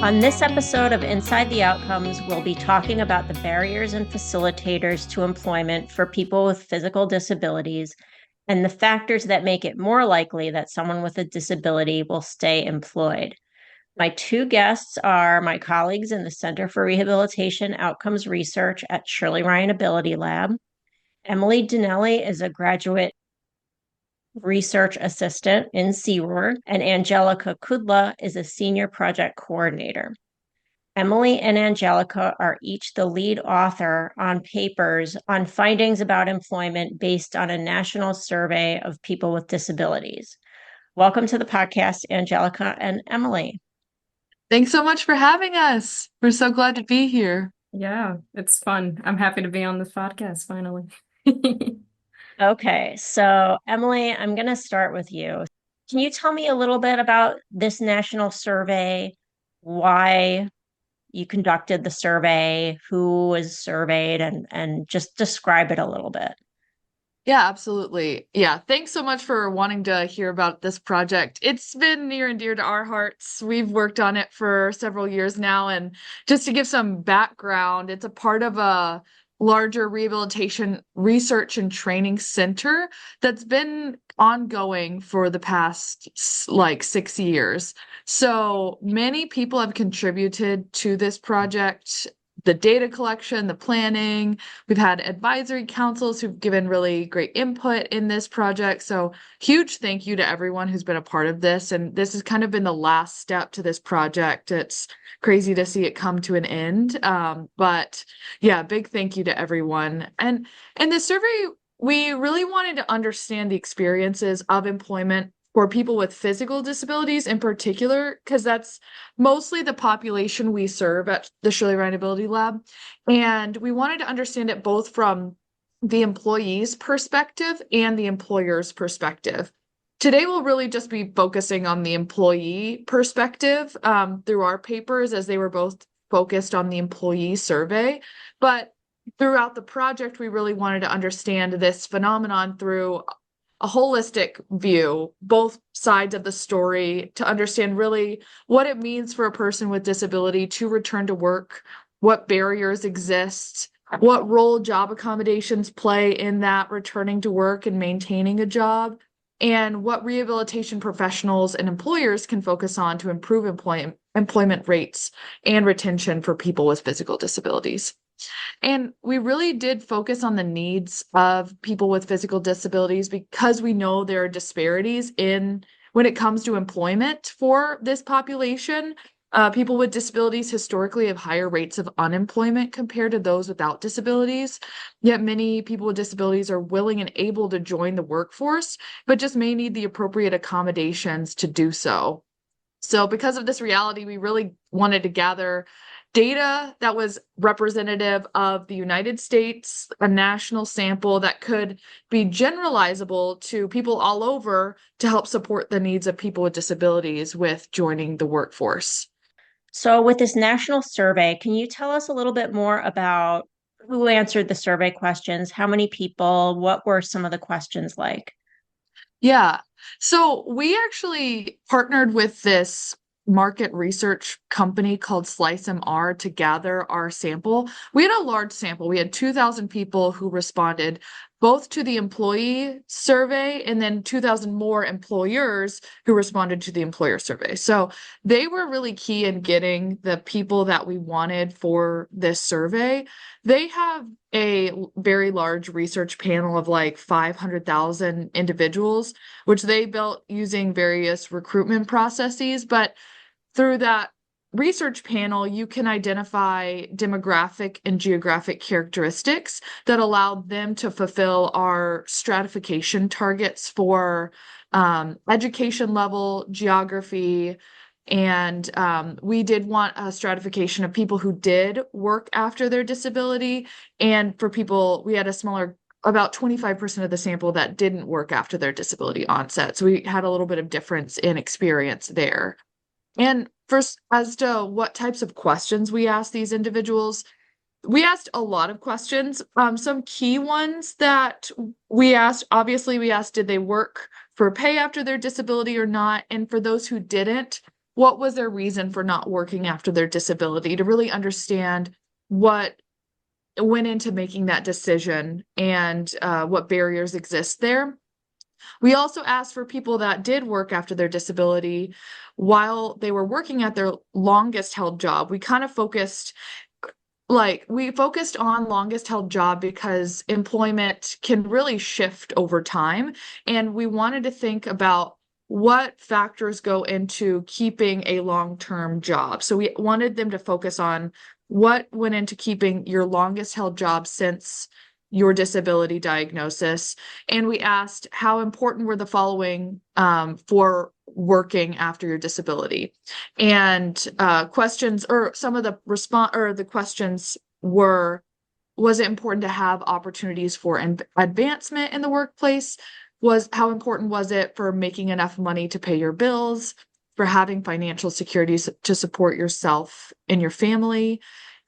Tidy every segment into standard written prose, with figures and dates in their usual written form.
On this episode of Inside the Outcomes, we'll be talking about the barriers and facilitators to employment for people with physical disabilities and the factors that make it more likely that someone with a disability will stay employed. My two guests are my colleagues in the Center for Rehabilitation Outcomes Research at Shirley Ryan Ability Lab. Emily Dinelli is a graduate research assistant in CROR, and Angelica Kudla is a senior project coordinator. Emily and Angelica are each the lead author on papers on findings about employment based on a national survey of people with disabilities. Welcome to the podcast, Angelica and Emily. Thanks so much for having us. We're so glad to be here. Yeah, it's fun. I'm happy to be on this podcast finally. Okay, so Emily, I'm going to start with you. Can you tell me a little bit about this national survey, why you conducted the survey, who was surveyed, and just describe it a little bit? Yeah, absolutely. Yeah, thanks so much for wanting to hear about this project. It's been near and dear to our hearts. We've worked on it for several years now, and just to give some background, it's a part of a larger rehabilitation research and training center that's been ongoing for the past like 6 years. So many people have contributed to this project, the data collection, the planning. We've had advisory councils who've given really great input in this project. So huge thank you to everyone who's been a part of this. And this has kind of been the last step to this project. It's crazy to see it come to an end. But yeah, big thank you to everyone. And in this survey, we really wanted to understand the experiences of employment for people with physical disabilities in particular, because that's mostly the population we serve at the Shirley Ryan Ability Lab. And we wanted to understand it both from the employee's perspective and the employer's perspective. Today, we'll really just be focusing on the employee perspective through our papers, as they were both focused on the employee survey. But throughout the project, we really wanted to understand this phenomenon through a holistic view, both sides of the story, to understand really what it means for a person with disability to return to work, what barriers exist, what role job accommodations play in that returning to work and maintaining a job, and what rehabilitation professionals and employers can focus on to improve employment rates and retention for people with physical disabilities. And we really did focus on the needs of people with physical disabilities because we know there are disparities in when it comes to employment for this population. People with disabilities historically have higher rates of unemployment compared to those without disabilities. Yet many people with disabilities are willing and able to join the workforce, but just may need the appropriate accommodations to do so. So because of this reality, we really wanted to gather data that was representative of the United States, a national sample that could be generalizable to people all over to help support the needs of people with disabilities with joining the workforce. So, with this national survey, can you tell us a little bit more about who answered the survey questions? How many people? What were some of the questions like? Yeah. So we actually partnered with this market research company called Slice MR to gather our sample. We had a large sample. We had 2,000 people who responded both to the employee survey and then 2,000 more employers who responded to the employer survey. So they were really key in getting the people that we wanted for this survey. They have a very large research panel of like 500,000 individuals, which they built using various recruitment processes. But through that research panel, you can identify demographic and geographic characteristics that allow them to fulfill our stratification targets for education level, geography, and we did want a stratification of people who did work after their disability. And for people, we had a smaller, about 25% of the sample that didn't work after their disability onset. So we had a little bit of difference in experience there. And first, as to what types of questions we asked these individuals, we asked a lot of questions. Some key ones that we asked, obviously, we asked, did they work for pay after their disability or not? And for those who didn't, what was their reason for not working after their disability, to really understand what went into making that decision and what barriers exist there. We also asked for people that did work after their disability while they were working at their longest held job. We kind of focused on longest held job because employment can really shift over time. And we wanted to think about what factors go into keeping a long-term job. So we wanted them to focus on what went into keeping your longest held job since your disability diagnosis. And we asked how important were the following for working after your disability. And questions, or some of the the questions were, was it important to have opportunities for advancement in the workplace? How important was it for making enough money to pay your bills, for having financial security to support yourself and your family,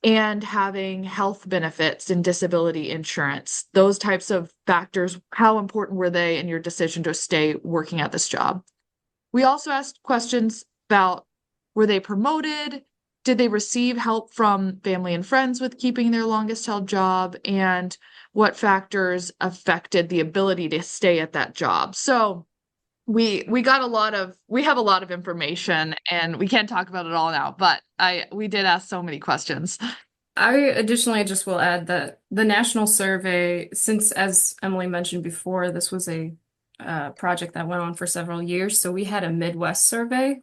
and having health benefits and disability insurance? Those types of factors, how important were they in your decision to stay working at this job? We also asked questions about, were they promoted? Did they receive help from family and friends with keeping their longest held job? And what factors affected the ability to stay at that job? So we have a lot of information, and we can't talk about it all now, but we did ask so many questions. I additionally just will add that the national survey, since as Emily mentioned before, this was a project that went on for several years, so we had a Midwest survey.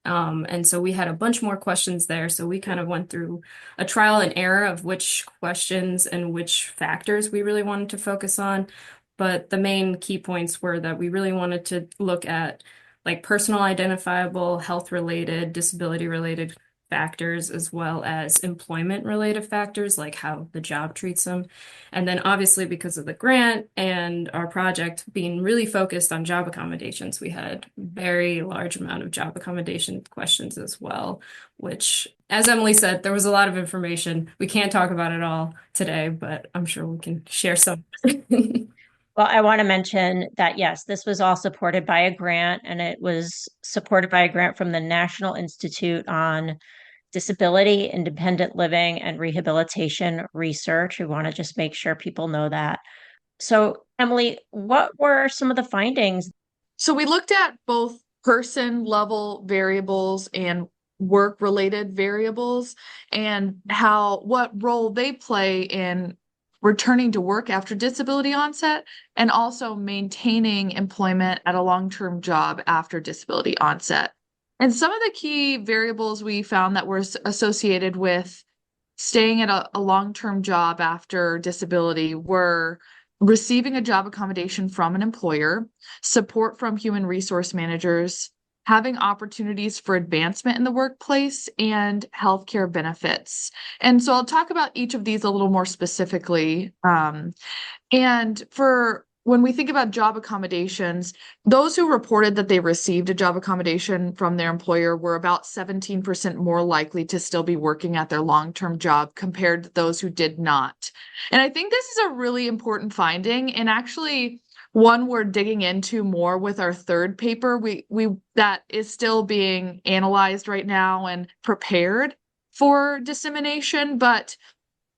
And so we had a bunch more questions there. So we kind of went through a trial and error of which questions and which factors we really wanted to focus on. But the main key points were that we really wanted to look at like personal identifiable, health related, disability related factors, as well as employment related factors, like how the job treats them. And then obviously because of the grant and our project being really focused on job accommodations, we had very large amount of job accommodation questions as well, which, as Emily said, there was a lot of information. We can't talk about it all today, but I'm sure we can share some. Well, I want to mention that, yes, this was all supported by a grant, and it was supported by a grant from the National Institute on Disability, Independent Living, and Rehabilitation Research. We want to just make sure people know that. So, Emily, what were some of the findings? So we looked at both person level variables and work related variables, and what role they play in returning to work after disability onset, and also maintaining employment at a long-term job after disability onset. And some of the key variables we found that were associated with staying at a long-term job after disability were receiving a job accommodation from an employer, support from human resource managers, having opportunities for advancement in the workplace, and healthcare benefits. And so I'll talk about each of these a little more specifically. And for when we think about job accommodations, those who reported that they received a job accommodation from their employer were about 17% more likely to still be working at their long-term job compared to those who did not. And I think this is a really important finding, and actually one we're digging into more with our third paper we that is still being analyzed right now and prepared for dissemination. But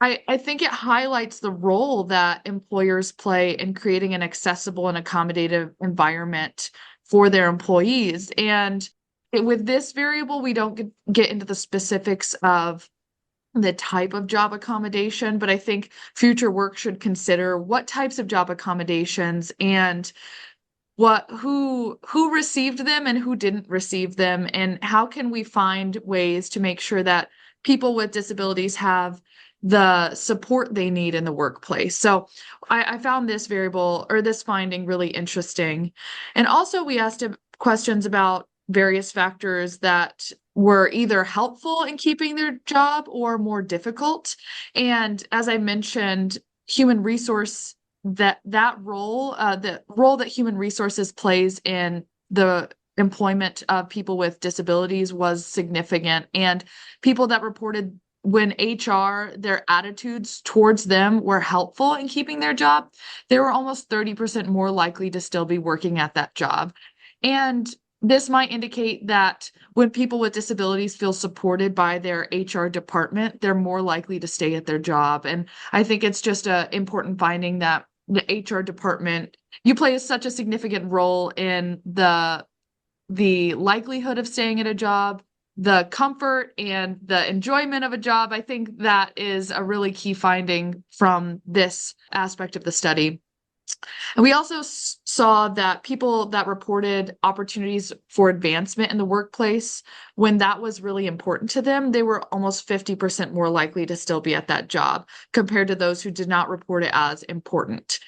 I think it highlights the role that employers play in creating an accessible and accommodative environment for their employees. And with this variable, we don't get into the specifics of the type of job accommodation, but I think future work should consider what types of job accommodations and who received them and who didn't receive them, and how can we find ways to make sure that people with disabilities have the support they need in the workplace. So I found this variable, or this finding, really interesting. And also we asked questions about various factors that were either helpful in keeping their job or more difficult. And as I mentioned, human resource, the role that human resources plays in the employment of people with disabilities was significant. And people that reported when HR, their attitudes towards them were helpful in keeping their job, they were almost 30% more likely to still be working at that job. And this might indicate that when people with disabilities feel supported by their HR department, they're more likely to stay at their job. And I think it's just an important finding that the HR department, you play such a significant role in the likelihood of staying at a job, the comfort and the enjoyment of a job. I think that is a really key finding from this aspect of the study. And we also saw that people that reported opportunities for advancement in the workplace, when that was really important to them, they were almost 50% more likely to still be at that job compared to those who did not report it as important.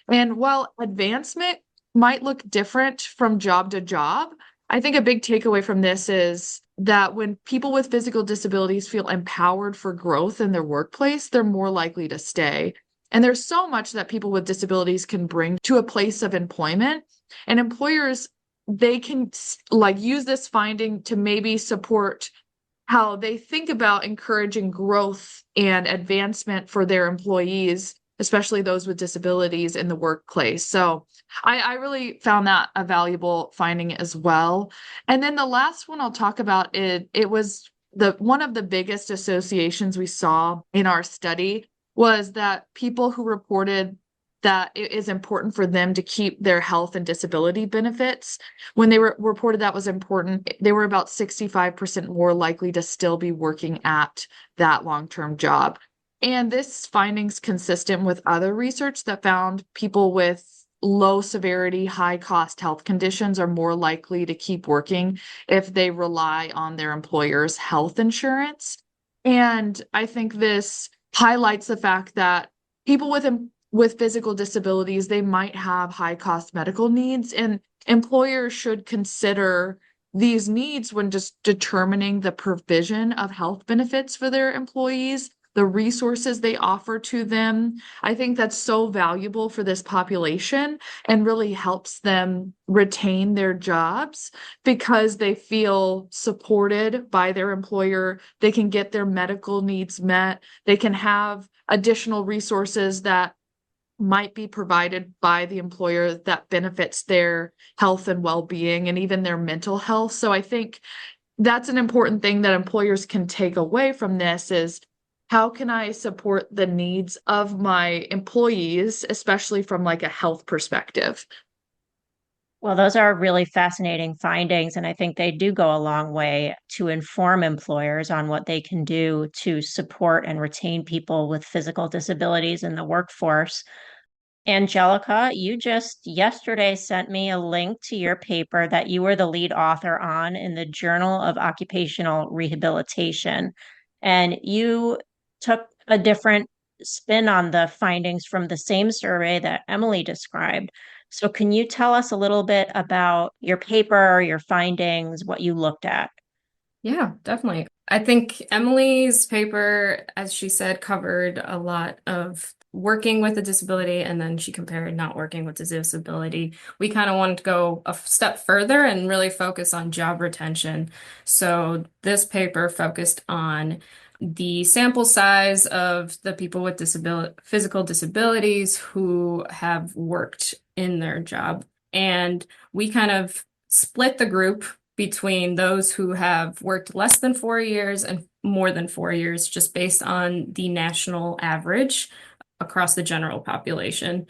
And while advancement might look different from job to job, I think a big takeaway from this is that when people with physical disabilities feel empowered for growth in their workplace, they're more likely to stay. And there's so much that people with disabilities can bring to a place of employment. And employers, they can use this finding to maybe support how they think about encouraging growth and advancement for their employees, especially those with disabilities in the workplace. So I really found that a valuable finding as well. And then the last one I'll talk about, it was one of the biggest associations we saw in our study was that people who reported that it is important for them to keep their health and disability benefits, when they reported that was important, they were about 65% more likely to still be working at that long-term job. And this finding's consistent with other research that found people with low severity, high cost health conditions are more likely to keep working if they rely on their employer's health insurance. And I think this highlights the fact that people with physical disabilities, they might have high cost medical needs, and employers should consider these needs when just determining the provision of health benefits for their employees, the resources they offer to them. I think that's so valuable for this population and really helps them retain their jobs because they feel supported by their employer. They can get their medical needs met. They can have additional resources that might be provided by the employer that benefits their health and well-being and even their mental health. So I think that's an important thing that employers can take away from this is how can I support the needs of my employees, especially from like a health perspective? Well, those are really fascinating findings, and I think they do go a long way to inform employers on what they can do to support and retain people with physical disabilities in the workforce. Angelica, you just yesterday sent me a link to your paper that you were the lead author on in the Journal of Occupational Rehabilitation. And you took a different spin on the findings from the same survey that Emily described. So, can you tell us a little bit about your paper, your findings, what you looked at? Yeah, definitely. I think Emily's paper, as she said, covered a lot of working with a disability, and then she compared not working with a disability. We kind of wanted to go a step further and really focus on job retention. So this paper focused on the sample size of the people with physical disabilities who have worked in their job. And we kind of split the group between those who have worked less than 4 years and more than 4 years, just based on the national average across the general population.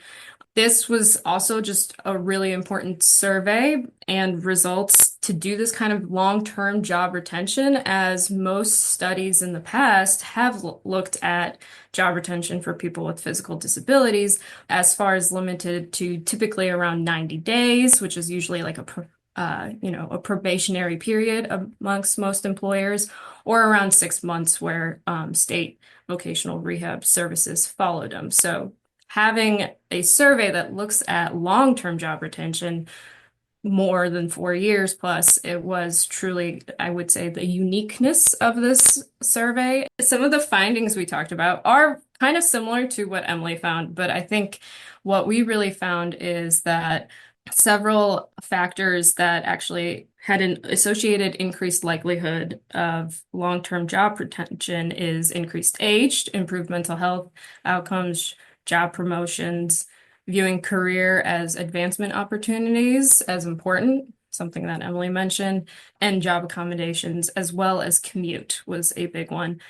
This was also just a really important survey and results to do this kind of long-term job retention, as most studies in the past have looked at job retention for people with physical disabilities as far as limited to typically around 90 days, which is usually like a probationary period amongst most employers, or around 6 months where state vocational rehab services followed them. So having a survey that looks at long-term job retention more than 4 years plus, it was truly, I would say, the uniqueness of this survey. Some of the findings we talked about are kind of similar to what Emily found, but I think what we really found is that several factors that actually had an associated increased likelihood of long-term job retention is increased age, improved mental health outcomes, job promotions, viewing career as advancement opportunities as important, something that Emily mentioned, and job accommodations, as well as commute was a big one.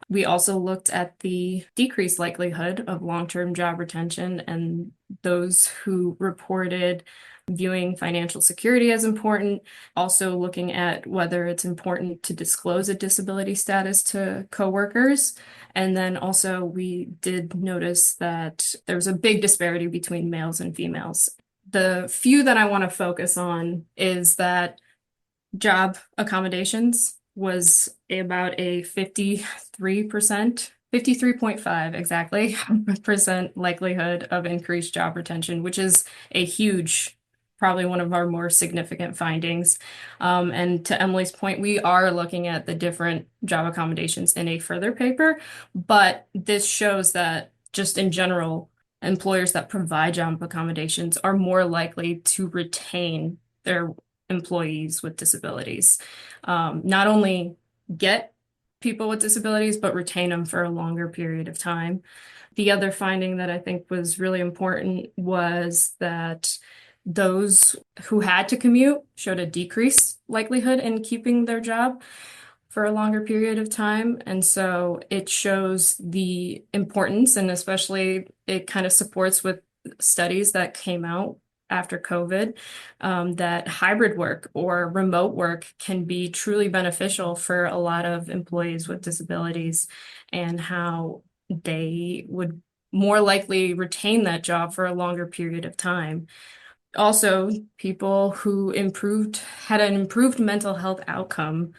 We also looked at the decreased likelihood of long-term job retention and those who reported viewing financial security as important, also looking at whether it's important to disclose a disability status to coworkers. And then also we did notice that there's a big disparity between males and females. The few that I want to focus on is that job accommodations was about a 53%, 53.5 exactly, percent likelihood of increased job retention, which is a huge, probably one of our more significant findings. And to Emily's point, we are looking at the different job accommodations in a further paper, but this shows that just in general, employers that provide job accommodations are more likely to retain their employees with disabilities. Not only get people with disabilities, but retain them for a longer period of time. The other finding that I think was really important was that those who had to commute showed a decreased likelihood in keeping their job for a longer period of time. And so it shows the importance, and especially it kind of supports with studies that came out after COVID, that hybrid work or remote work can be truly beneficial for a lot of employees with disabilities, and how they would more likely retain that job for a longer period of time. Also, people who had an improved mental health outcome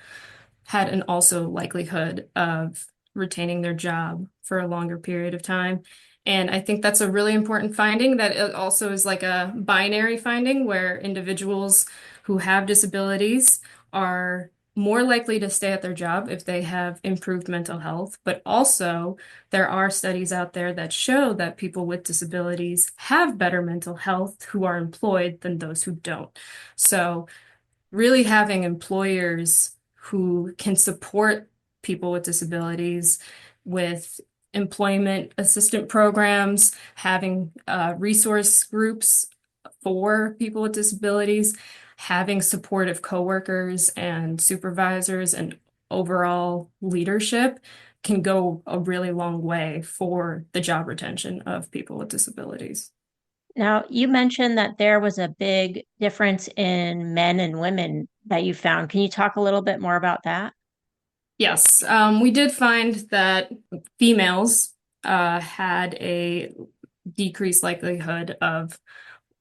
had an also likelihood of retaining their job for a longer period of time. And I think that's a really important finding, that it also is like a binary finding where individuals who have disabilities are more likely to stay at their job if they have improved mental health. But also, there are studies out there that show that people with disabilities have better mental health who are employed than those who don't. So really having employers who can support people with disabilities with employment assistant programs, having resource groups for people with disabilities, having supportive coworkers and supervisors and overall leadership can go a really long way for the job retention of people with disabilities. Now, you mentioned that there was a big difference in men and women that you found. Can you talk a little bit more about that? Yes, we did find that females had a decreased likelihood of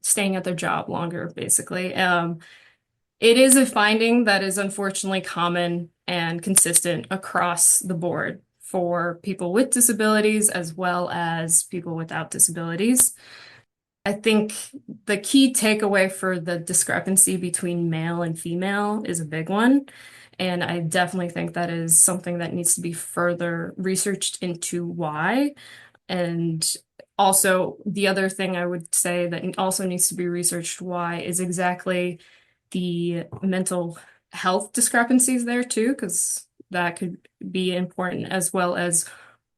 staying at their job longer, basically. It is a finding that is unfortunately common and consistent across the board for people with disabilities as well as people without disabilities. I think the key takeaway for the discrepancy between male and female is a big one. And I definitely think that is something that needs to be further researched into why. And also, the other thing I would say that also needs to be researched why is exactly the mental health discrepancies there too, because that could be important, as well as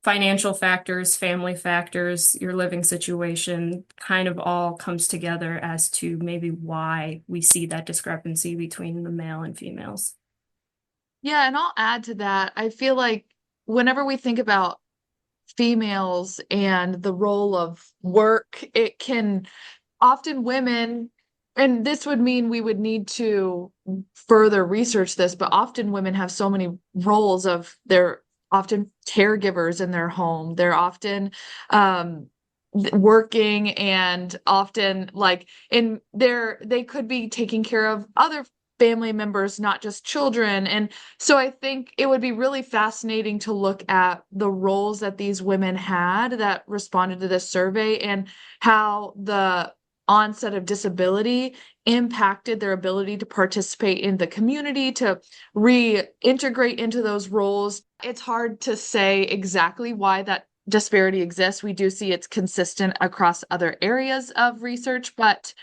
financial factors, family factors, your living situation kind of all comes together as to maybe why we see that discrepancy between the male and females. Yeah, and I'll add to that. I feel like whenever we think about females and the role of work, it can often women, and this would mean we would need to further research this, but often women have so many roles of they're often caregivers in their home. They're often working, and often like in they could be taking care of other family members, not just children. And so I think it would be really fascinating to look at the roles that these women had that responded to this survey, and how the onset of disability impacted their ability to participate in the community, to reintegrate into those roles. It's hard to say exactly why that disparity exists. We do see it's consistent across other areas of research, but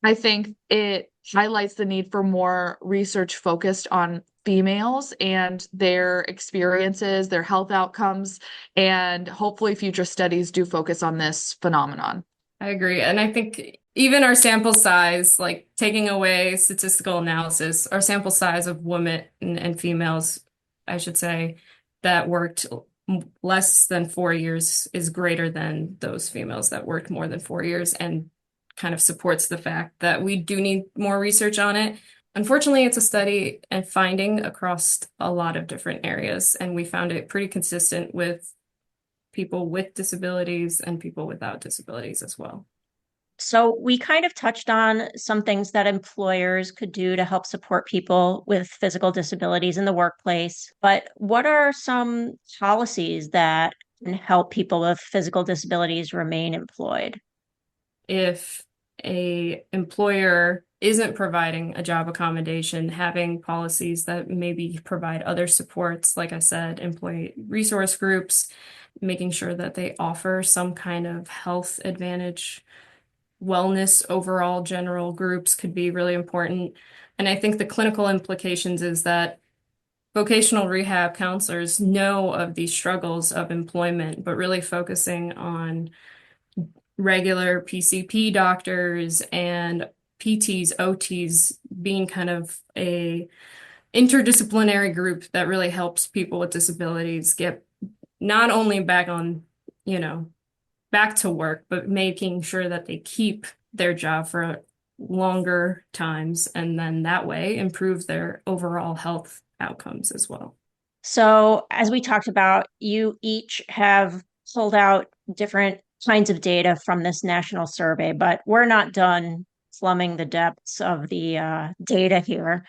I think it highlights the need for more research focused on females and their experiences, their health outcomes, and hopefully future studies do focus on this phenomenon. I agree. And I think even our sample size, like taking away statistical analysis, our sample size of women and females, I should say, that worked less than 4 years is greater than those females that worked more than 4 years, and kind of supports the fact that we do need more research on it. Unfortunately, it's a study and finding across a lot of different areas, and we found it pretty consistent with people with disabilities and people without disabilities as well. So we kind of touched on some things that employers could do to help support people with physical disabilities in the workplace, but what are some policies that can help people with physical disabilities remain employed? If a employer isn't providing a job accommodation, having policies that maybe provide other supports, like I said, employee resource groups, making sure that they offer some kind of health advantage, wellness, overall general groups could be really important. And I think the clinical implications is that vocational rehab counselors know of these struggles of employment, but really focusing on regular PCP doctors and PTs, OTs being kind of a interdisciplinary group that really helps people with disabilities get not only back on, back to work, but making sure that they keep their job for longer times, and then that way improve their overall health outcomes as well. So, as we talked about, you each have pulled out different kinds of data from this national survey, but we're not done plumbing the depths of the data here.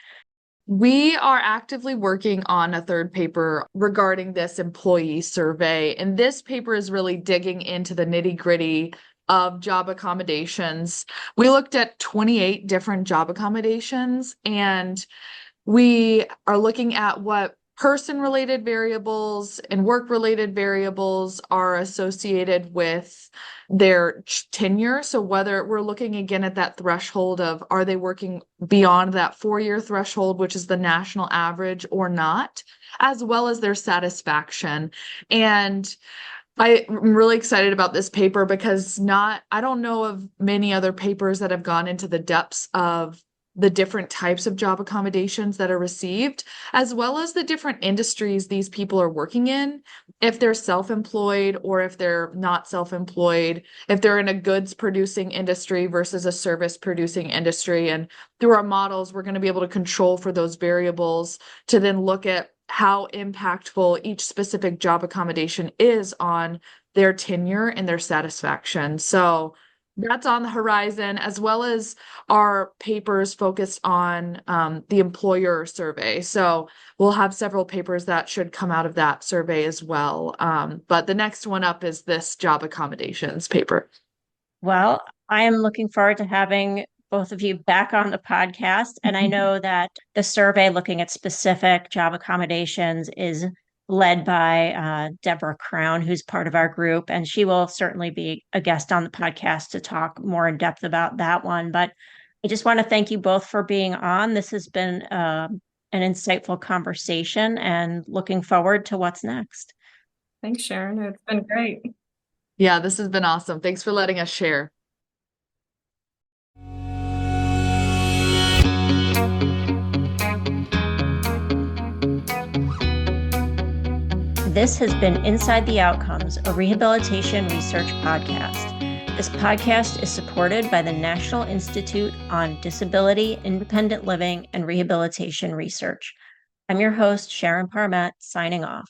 We are actively working on a third paper regarding this employee survey, and this paper is really digging into the nitty-gritty of job accommodations. We looked at 28 different job accommodations, and we are looking at what person-related variables and work-related variables are associated with their tenure. So whether we're looking again at that threshold of, are they working beyond that 4-year threshold, which is the national average, or not, as well as their satisfaction. And I'm really excited about this paper because I don't know of many other papers that have gone into the depths of the different types of job accommodations that are received, as well as the different industries these people are working in, if they're self-employed or if they're not self-employed, if they're in a goods producing industry versus a service producing industry. And through our models, we're going to be able to control for those variables to then look at how impactful each specific job accommodation is on their tenure and their satisfaction. So that's on the horizon, as well as our papers focused on the employer survey. So we'll have several papers that should come out of that survey as well. But the next one up is this job accommodations paper. Well, I am looking forward to having both of you back on the podcast. And I know that the survey looking at specific job accommodations is led by Deborah Crown, who's part of our group, and she will certainly be a guest on the podcast to talk more in depth about that one. But I just want to thank you both for being on. This has been an insightful conversation, and looking forward to what's next. Thanks, Sharon. It's been great. Yeah, this has been awesome. Thanks for letting us share. This has been Inside the Outcomes, a rehabilitation research podcast. This podcast is supported by the National Institute on Disability, Independent Living, and Rehabilitation Research. I'm your host, Sharon Parmet, signing off.